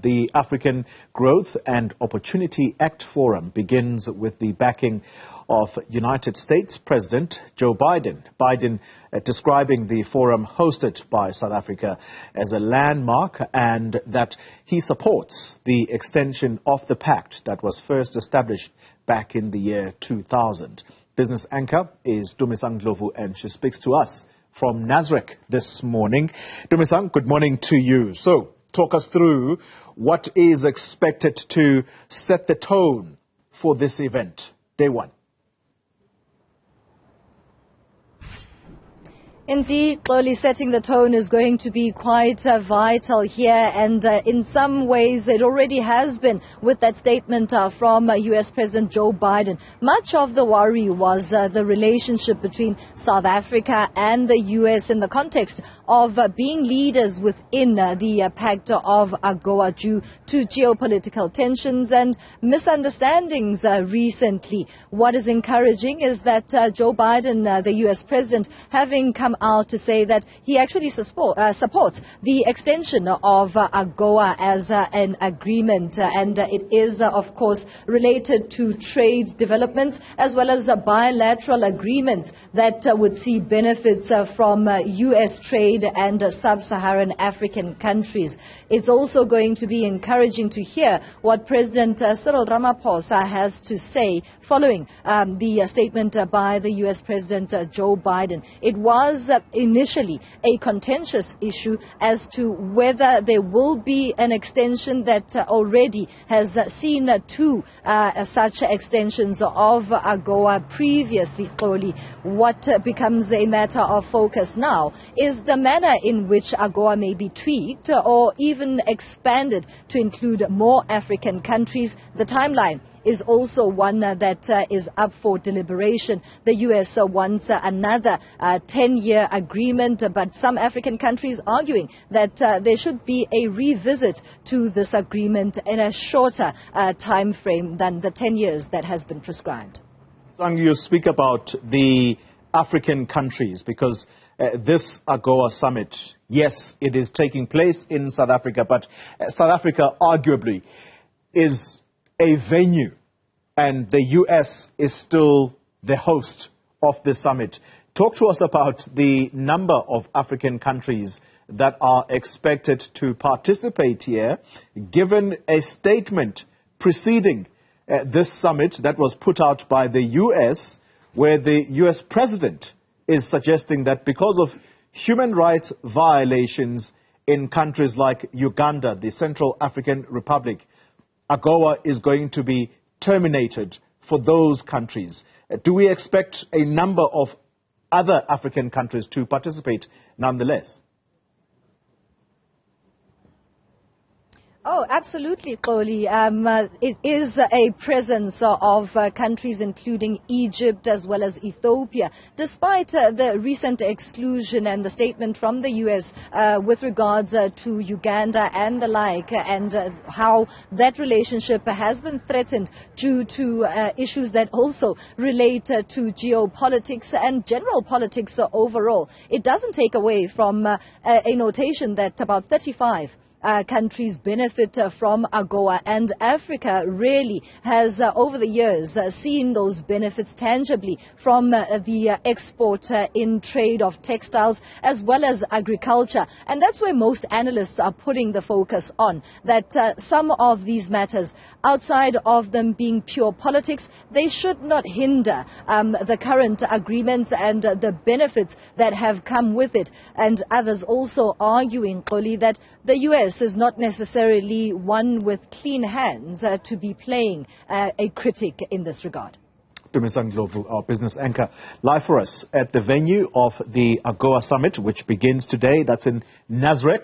The African Growth and Opportunity Act Forum begins with the backing of United States President Joe Biden. Biden describing the forum hosted by South Africa as a landmark and that he supports the extension of the pact that was first established back in the year 2000. Business anchor is Tumisang Ndlovu, and she speaks to us from Nasrec this morning. Tumisang, good morning to you. So, talk us through what is expected to set the tone for this event, day one. Indeed, clearly setting the tone is going to be quite vital here, and in some ways it already has been with that statement from U.S. President Joe Biden. Much of the worry was the relationship between South Africa and the U.S. in the context of being leaders within the pact of AGOA due to geopolitical tensions and misunderstandings recently. What is encouraging is that Joe Biden, the U.S. President, having come out to say that he actually supports the extension of AGOA as an agreement, and it is of course related to trade developments as well as bilateral agreements that would see benefits from U.S. trade and sub-Saharan African countries. It's also going to be encouraging to hear what President Cyril Ramaphosa has to say following the statement by the U.S. President Joe Biden. It was initially a contentious issue as to whether there will be an extension that already has seen two such extensions of AGOA previously. Clearly, what becomes a matter of focus now is the manner in which AGOA may be tweaked or even expanded to include more African countries. The timeline is also one that is up for deliberation. The U.S. wants another 10-year agreement, but some African countries arguing that there should be a revisit to this agreement in a shorter time frame than the 10 years that has been prescribed. Sang, you speak about the African countries because this AGOA summit, yes, it is taking place in South Africa, but South Africa arguably is a venue, and the U.S. is still the host of the summit. Talk to us about the number of African countries that are expected to participate here, given a statement preceding this summit that was put out by the U.S., where the U.S. president is suggesting that because of human rights violations in countries like Uganda, the Central African Republic, AGOA is going to be terminated for those countries. Do we expect a number of other African countries to participate nonetheless? Oh, absolutely, Koli. It is a presence of countries including Egypt as well as Ethiopia, despite the recent exclusion and the statement from the U.S. With regards to Uganda and the like, and how that relationship has been threatened due to issues that also relate to geopolitics and general politics overall. It doesn't take away from a notation that about 35 countries benefit from AGOA, and Africa really has over the years seen those benefits tangibly from the export in trade of textiles as well as agriculture, and that's where most analysts are putting the focus on, that some of these matters, outside of them being pure politics, they should not hinder the current agreements and the benefits that have come with it. And others also arguing, Koli, that the U.S. is not necessarily one with clean hands to be playing a critic in this regard. Tumisang Ndlovu, our business anchor, live for us at the venue of the AGOA summit, which begins today. That's in Nasrec.